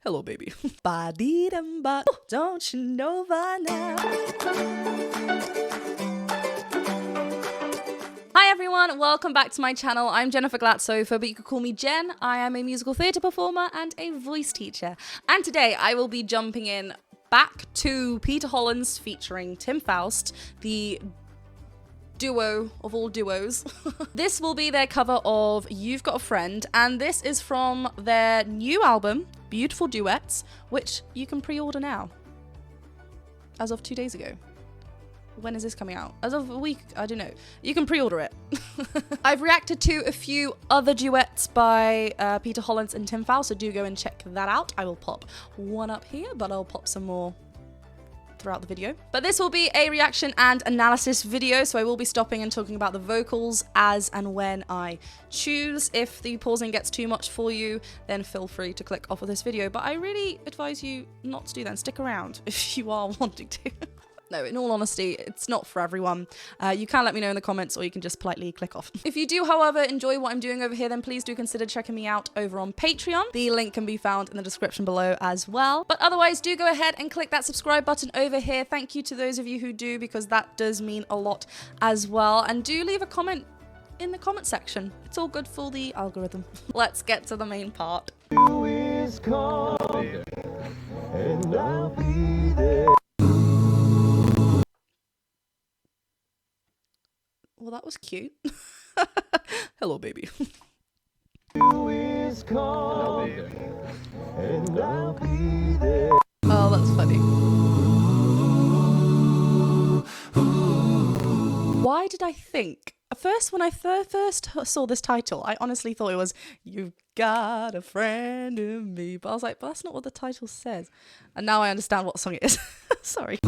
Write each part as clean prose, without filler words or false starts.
Hello, baby. Ba-dee-dum-ba, don't you know by now? Hi everyone, welcome back to my channel. I'm Jennifer Glatzhofer, but you could call me Jen. I am a musical theatre performer and a voice teacher. And today I will be jumping in back to Peter Hollens featuring Tim Foust, the duo of all duos. This will be their cover of You've Got a Friend, and this is from their new album, Beautiful Duets, which you can pre-order now. As of 2 days ago. When is this coming out? As of a week, I don't know. You can pre-order it. I've reacted to a few other duets by Peter Hollens and Tim Foust, so do go and check that out. I will pop one up here, but I'll pop some more throughout the video. But this will be a reaction and analysis video, so I will be stopping and talking about the vocals as and when I choose. If the pausing gets too much for you, then feel free to click off of this video, but I really advise you not to do that and stick around if you are wanting to. No, in all honesty, it's not for everyone. You can let me know in the comments, or you can just politely click off. If you do, however, enjoy what I'm doing over here, then please do consider checking me out over on Patreon. The link can be found in the description below as well. But otherwise, do go ahead and click that subscribe button over here. Thank you to those of you who do, because that does mean a lot as well. And do leave a comment in the comment section. It's all good for the algorithm. Let's get to the main part. And I'll be there. Well, that was cute. Hello, baby. Oh, that's funny. Why did I think? At first, when I first saw this title, I honestly thought it was, "You've got a friend in me." But I was like, but that's not what the title says. And now I understand what song it is. Sorry.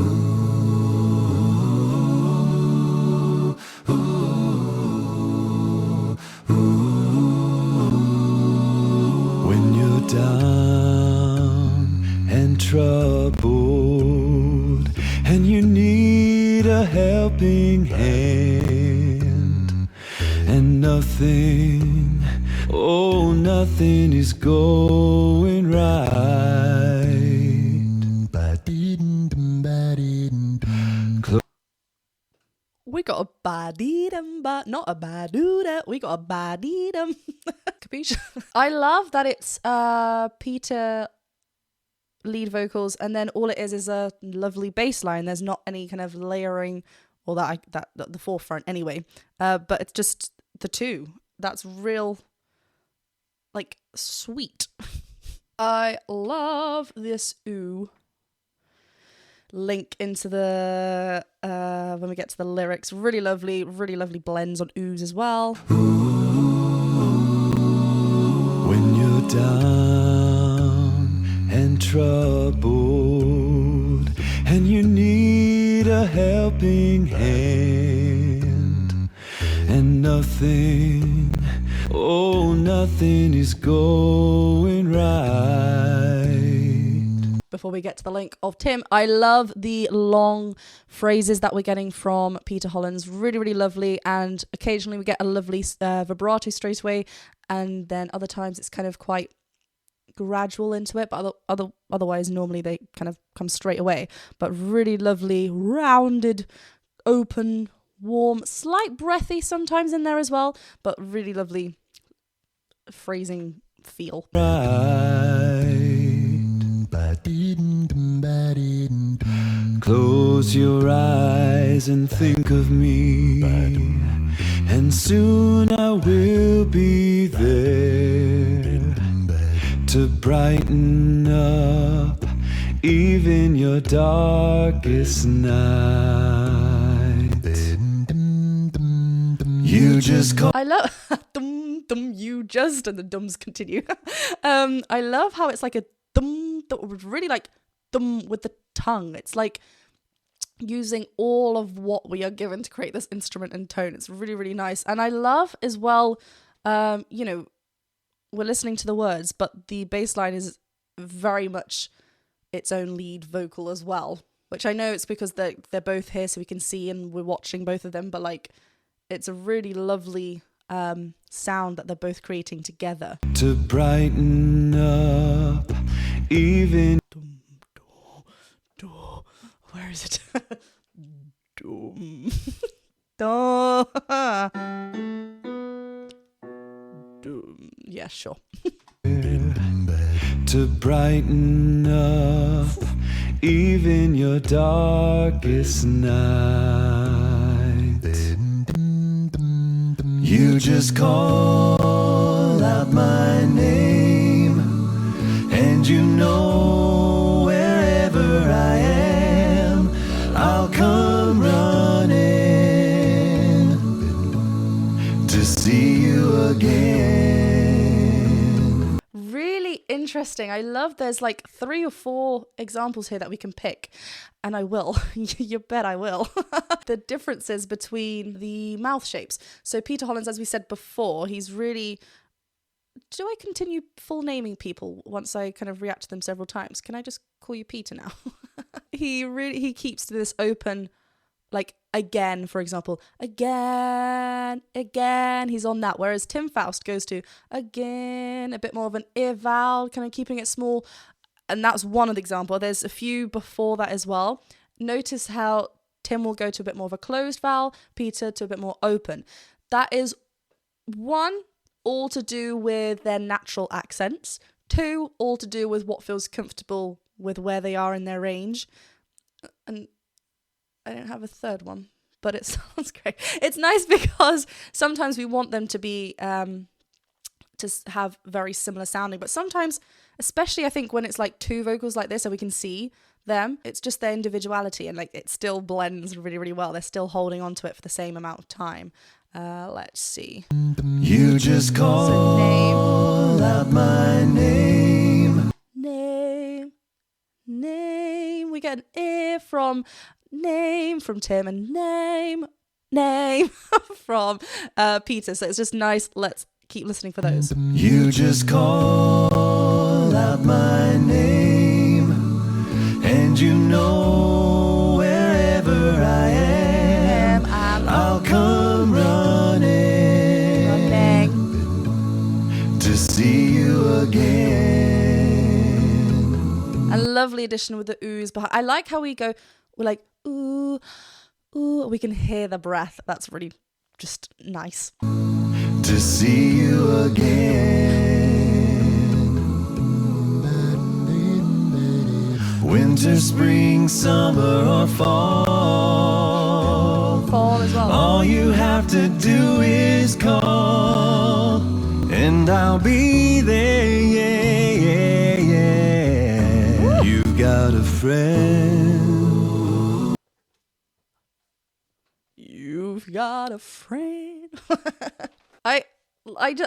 Down and troubled, and you need a helping hand, and nothing, oh nothing is going right. We got a ba-dee-dum-ba, not a ba-doo-da. We got a ba-dee-dum. Capiche? I love that it's Peter lead vocals, and then all it is a lovely bass line. There's not any kind of layering, or that the forefront anyway. But it's just the two. That's real, like, sweet. I love this ooh. Link into the when we get to the lyrics. Really lovely blends on oohs as well. When you're down and troubled, and you need a helping hand, and nothing, oh nothing is going right. Before we get to the link of Tim, I love the long phrases that we're getting from Peter Hollens. Really lovely, and occasionally we get a lovely vibrato straight away, and then other times it's kind of quite gradual into it, but otherwise normally they kind of come straight away. But really lovely, rounded, open, warm, slight breathy sometimes in there as well, but really lovely phrasing feel. Close your eyes and think of me, and soon I will be there to brighten up even your darkest night. You just call. I love you just, and the dums continue. I love how it's like a really like with the tongue. It's like using all of what we are given to create this instrument and tone. It's really nice. And I love as well, you know, we're listening to the words, but the bass line is very much its own lead vocal as well, which I know it's because they're both here so we can see and we're watching both of them, but like it's a really lovely sound that they're both creating together. To brighten up even Where is it? Do. Yeah, sure. to brighten up even your darkest night. You just call out my name, and you know wherever I am, I'll come running to see you again. Really interesting. I love there's like 3 or 4 examples here that we can pick, and I will. You bet I will. The differences between the mouth shapes. So Peter Hollens, as we said before, he's really... Do I continue full naming people once I kind of react to them several times? Can I just call you Peter now? He keeps this open, like again, for example, again, he's on that. Whereas Tim Foust goes to again, a bit more of an ear vowel, kind of keeping it small. And that's one of the examples. There's a few before that as well. Notice how Tim will go to a bit more of a closed vowel, Peter to a bit more open. That is one, all to do with their natural accents. 2, all to do with what feels comfortable with where they are in their range. And I don't have a third one, but it sounds great. It's nice because sometimes we want them to be, to have very similar sounding, but sometimes, especially I think when it's like 2 vocals like this and we can see them, it's just their individuality and like it still blends really, really well. They're still holding on to it for the same amount of time. Let's see. You just call out my name. Name. We get an ear from name from Tim and name from Peter. So it's just nice. Let's keep listening for those. You just call out my name, and you know wherever I am, I'll come running to see you again. A lovely addition with the oohs behind. I like how we're like ooh, ooh. We can hear the breath. That's really just nice. To see you again. Winter, spring, summer, or fall. Fall as well. All you have to do is call, and I'll be there. Yeah, yeah, yeah. You got a friend. You've got a friend.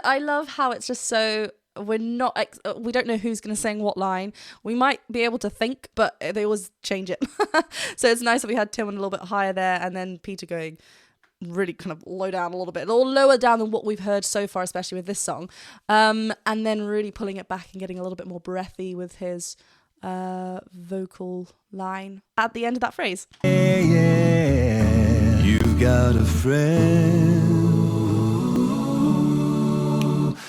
I love how it's just so we don't know who's going to sing what line. We might be able to think, but they always change it. So it's nice that we had Tim a little bit higher there and then Peter going really kind of low down a little bit, or lower down than what we've heard so far, especially with this song. And then really pulling it back and getting a little bit more breathy with his vocal line at the end of that phrase. Yeah, yeah. You've got a friend.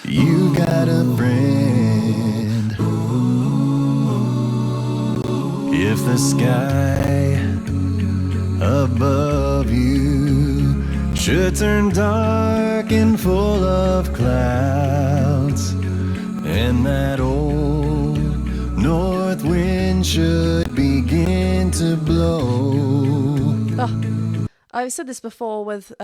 You got a friend. If the sky above you should turn dark and full of clouds, and that old north wind should begin to blow. Oh, I've said this before with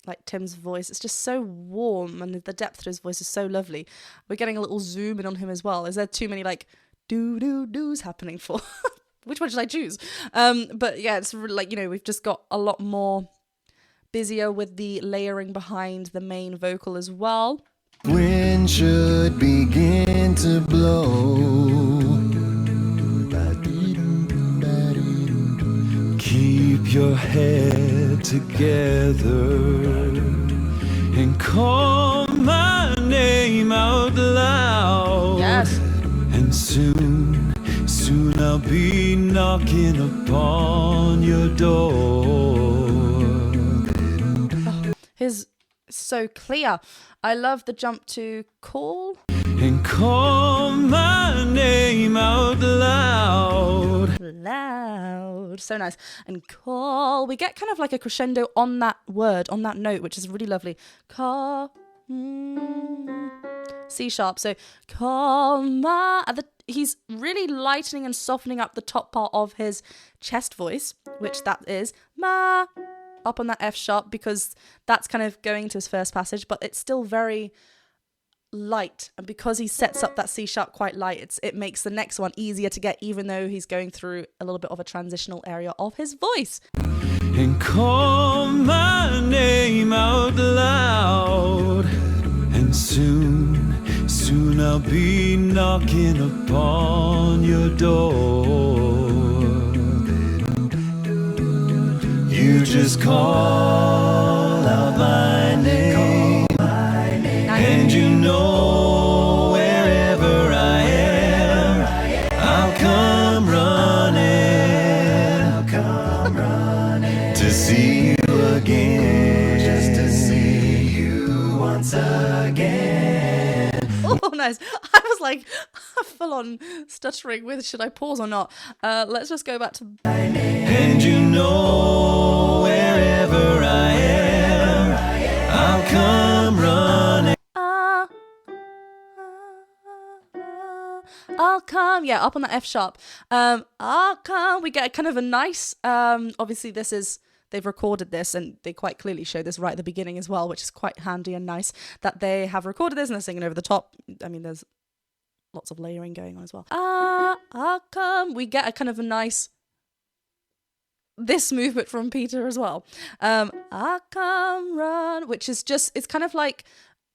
like Tim's voice. It's just so warm, and the depth to his voice is so lovely. We're getting a little zoom in on him as well. Is there too many like do's happening for? Which one should I choose? But yeah, it's really, like, we've just got a lot more busier with the layering behind the main vocal as well. Wind should begin to blow. Keep your head together and call my name out loud. Yes. And soon I'll be knocking upon your door. Oh, his so clear. I love the jump to call. and call my name out loud. Loud. So nice. And call. We get kind of like a crescendo on that word, on that note, which is really lovely. Call. C sharp. So call my. He's really lightening and softening up the top part of his chest voice, which that is ma. Up on that F sharp, because that's kind of going to his first passage, but it's still very light, and because he sets up that C sharp quite light, it makes the next one easier to get, even though he's going through a little bit of a transitional area of his voice. And call my name out loud, and soon I'll be knocking upon your door. You just call out my name, and you know wherever I am, I'll come running to see you again, just to see you once again. Oh, nice. I was like full on stuttering with should I pause or not. Let's just go back to and you know wherever I am, I'll come running. I'll come. Yeah, up on the F sharp. I'll come. We get kind of a nice, obviously they've recorded this and they quite clearly show this right at the beginning as well, which is quite handy and nice that they have recorded this and they're singing over the top. I mean, there's lots of layering going on as well. I'll come. We get a kind of a nice, this movement from Peter as well. I'll come run, which is just, it's kind of like,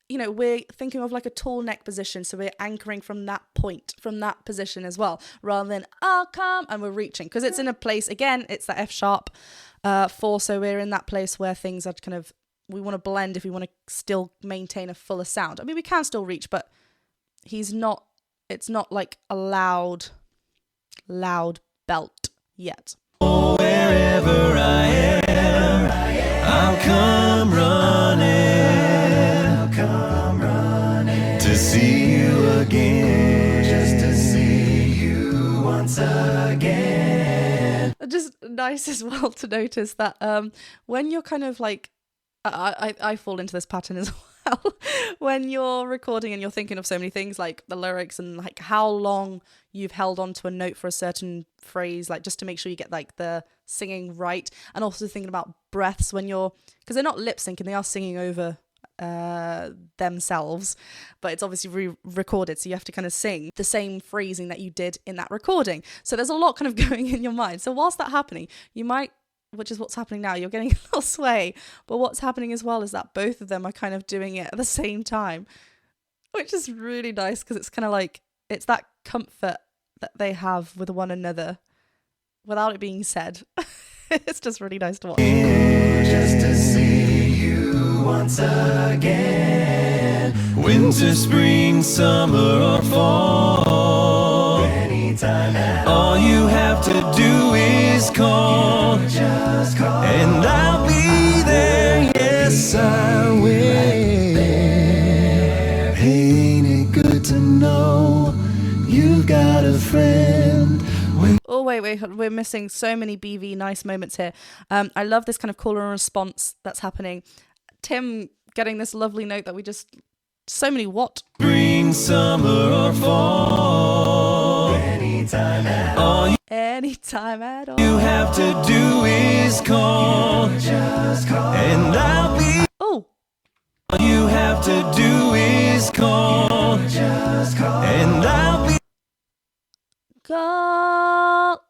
you know, we're thinking of like a tall neck position, so we're anchoring from that point, from that position as well, rather than I'll come and we're reaching, because it's in a place, again, it's the F sharp 4, so we're in that place where things are kind of, we want to blend if we want to still maintain a fuller sound. I mean, we can still reach, but it's not like a loud belt yet. Wherever I am, I'll come running to see you again, just to see you once again. Just nice as well to notice that when you're kind of like, I fall into this pattern as well. When you're recording and you're thinking of so many things like the lyrics and like how long you've held on to a note for a certain phrase, like just to make sure you get like the singing right, and also thinking about breaths when you're, because they're not lip syncing, they are singing over themselves, but it's obviously re-recorded, so you have to kind of sing the same phrasing that you did in that recording. So there's a lot kind of going in your mind. So whilst that's happening, you might, which is what's happening now, you're getting a little sway, but what's happening as well is that both of them are kind of doing it at the same time, which is really nice, because it's kind of like, it's that comfort that they have with one another without it being said. It's just really nice to watch. Just to see you once again, winter, spring, summer, or fall, anytime, all you have to do is call, just call, and I'll be there, yes I will. Ain't it good to know you've got a friend? Oh, wait, we're missing so many BV nice moments here. I love this kind of call and response that's happening. Tim getting this lovely note that we just, so many what? Spring, summer, or fall, anytime at all. Anytime at all. You have to do is call, just call, and I'll be. Oh. All you have to do is call, just call, and I'll be. Call.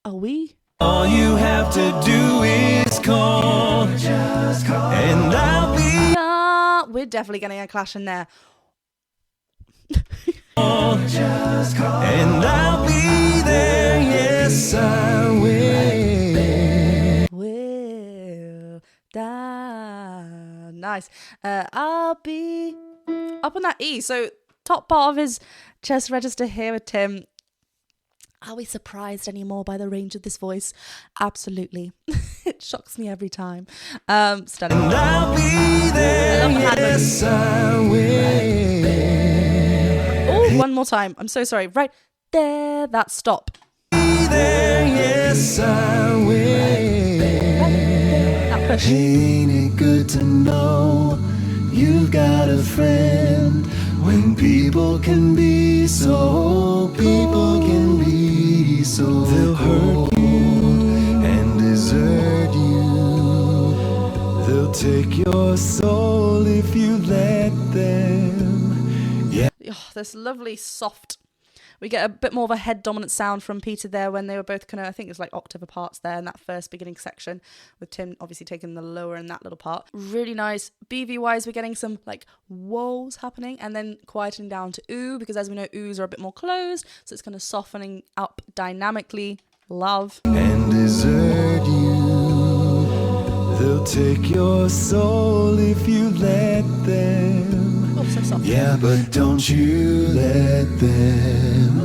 Are we? All you have to do is call, just call, and I'll be. We're definitely getting a clash in there. Just call, and I'll be there, yes I will. Will die. Nice. I'll be up on that E. So top part of his chest register here with Tim. Are we surprised anymore by the range of this voice? Absolutely. It shocks me every time. Stunning. And I'll be there, yes I will. one more time. I'm so sorry. Right there, that stop. There, yes, I will. That push. Ain't it good to know you've got a friend? When people can be so they'll hurt you and desert you. They'll take your soul if you let them. Yeah. Oh, this lovely soft. We get a bit more of a head dominant sound from Peter there when they were both kind of, I think it was like octave apart there in that first beginning section, with Tim obviously taking the lower in that little part. Really nice. BV wise, we're getting some like whoas happening and then quieting down to ooh, because as we know, oohs are a bit more closed, so it's kind of softening up dynamically. Love. And desert you. They'll take your soul if you let them. Oh, so soft. Yeah, but don't you let them.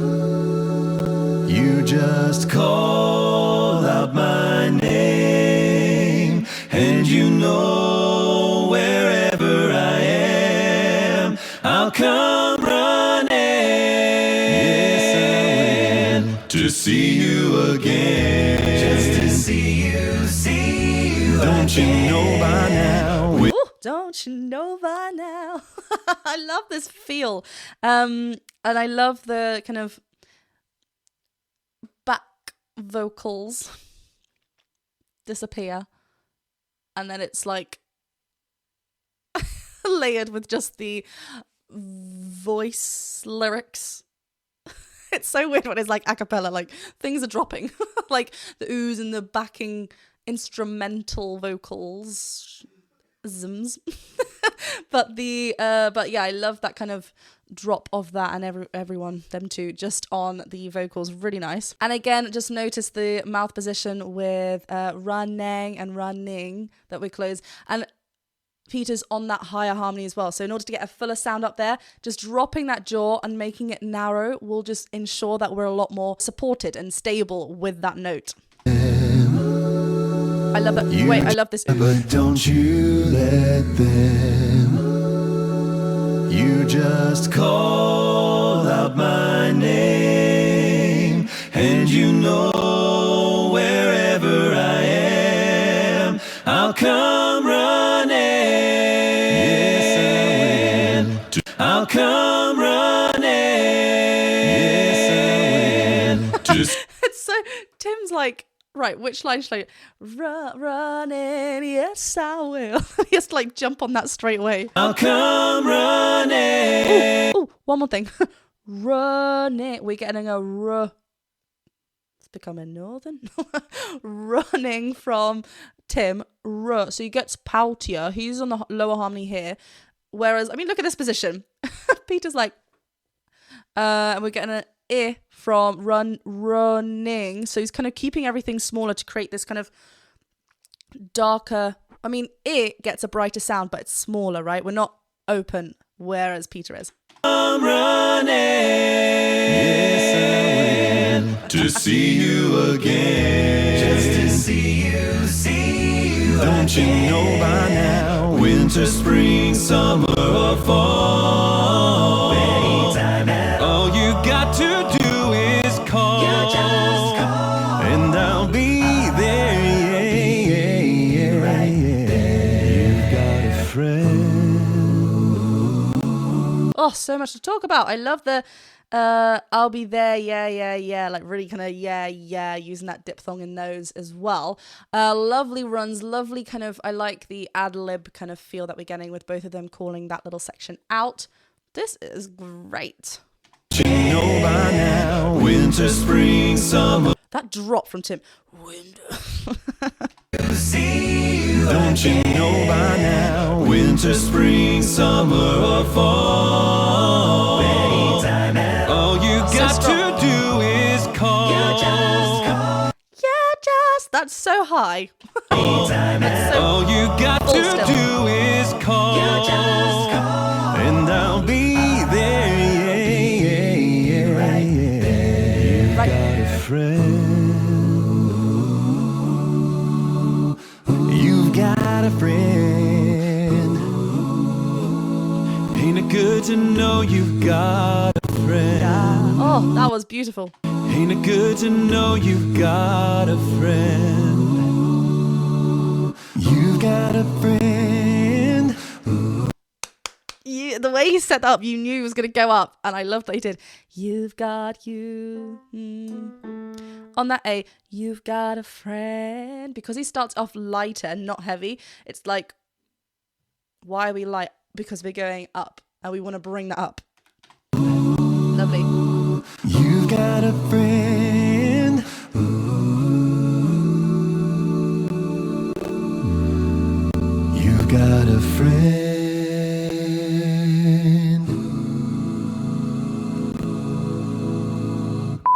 You just call out my name, and you know wherever I am, I'll come running. Yes, I will. To see you again. Just to see you Don't you know by now? Ooh, don't you know by now? I love this feel. And I love the kind of back vocals disappear. And then it's like layered with just the voice lyrics. It's so weird when it's like a cappella, like things are dropping. Like the oohs and the backing instrumental vocals. Zms. but yeah, I love that kind of drop of that and everyone, them two, just on the vocals. Really nice. And again, just notice the mouth position with running and running that we close. And Peter's on that higher harmony as well. So in order to get a fuller sound up there, just dropping that jaw and making it narrow will just ensure that we're a lot more supported and stable with that note. I love that. Wait, I love this. But don't you let them. You just call out my name, and you know wherever I am, I'll come running. Yes, I will. I'll come running. Yes, I will. It's so, Tim's like, right, which line should I running, yes I will. He has to like jump on that straight away. I'll come running. Ooh, one more thing. Running. We're getting a r. It's becoming northern. Running from Tim. R. So he gets poutier. He's on the lower harmony here. Whereas, I mean, look at this position. Peter's like, and we're getting an I from running. So he's kind of keeping everything smaller to create this kind of darker. I mean, it gets a brighter sound, but it's smaller, right? We're not open, whereas Peter is. I'm running. Yes, I will. To see you again. Just to see you again. Don't you know by now? Winter, spring, summer, or fall. Anytime at all. All you got to do is call. You just call. And I'll be there. Yeah, right there. You've got a friend. Oh, so much to talk about. I love the I'll be there, yeah, like really kind of yeah, using that diphthong in those as well. Lovely runs, lovely kind of, I like the ad-lib kind of feel that we're getting with both of them calling that little section out. This is great. You know by now, winter, spring, summer. That drop from Tim. Winter. Don't you know by now, winter, spring, summer, or fall. Anytime at all. All you got to do is call. You just call. Yeah, just. That's so high. Anytime at all. All you got to do is call. You just call. And I'll be there. Yeah, right there. You've got a friend. You've got a friend. Ain't it good to know you've got a friend? friend. Oh, that was beautiful. Ain't it good to know you've got a friend? You've got a friend. The way he set that up, you knew it was going to go up. And I love that he did. You've got you. On that A, you've got a friend. Because he starts off lighter and not heavy. It's like, why are we light? Because we're going up. And we want to bring that up. Lovely. You've got a friend. You've got a friend.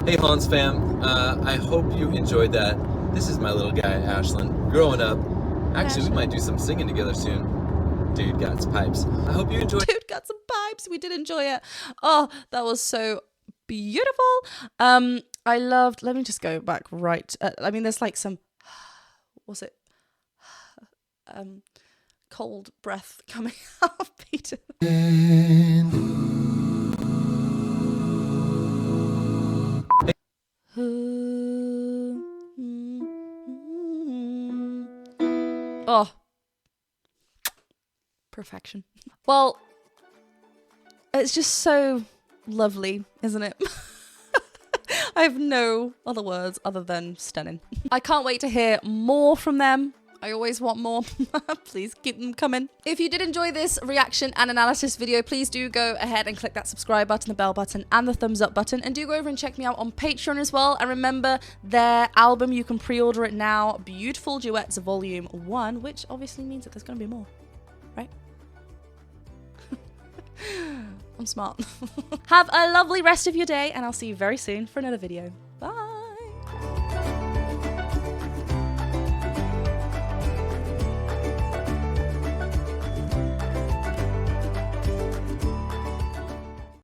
Hey Hollens fam, I hope you enjoyed that. This is my little guy, Ashlyn, growing up. Actually, we might do some singing together soon. Dude got some pipes. I hope you enjoyed. Dude got some pipes. We did enjoy it. Oh, that was so beautiful. I loved, let me just go back right. I mean, there's like some, was it? Cold breath coming out of Peter. Oh, perfection. Well, it's just so lovely, isn't it? I have no other words other than stunning. I can't wait to hear more from them. I always want more. Please keep them coming. If you did enjoy this reaction and analysis video, please do go ahead and click that subscribe button, the bell button, and the thumbs up button. And do go over and check me out on Patreon as well. And remember, their album, you can pre-order it now. Beautiful Duets Volume 1, which obviously means that there's going to be more, right? I'm smart. Have a lovely rest of your day, and I'll see you very soon for another video.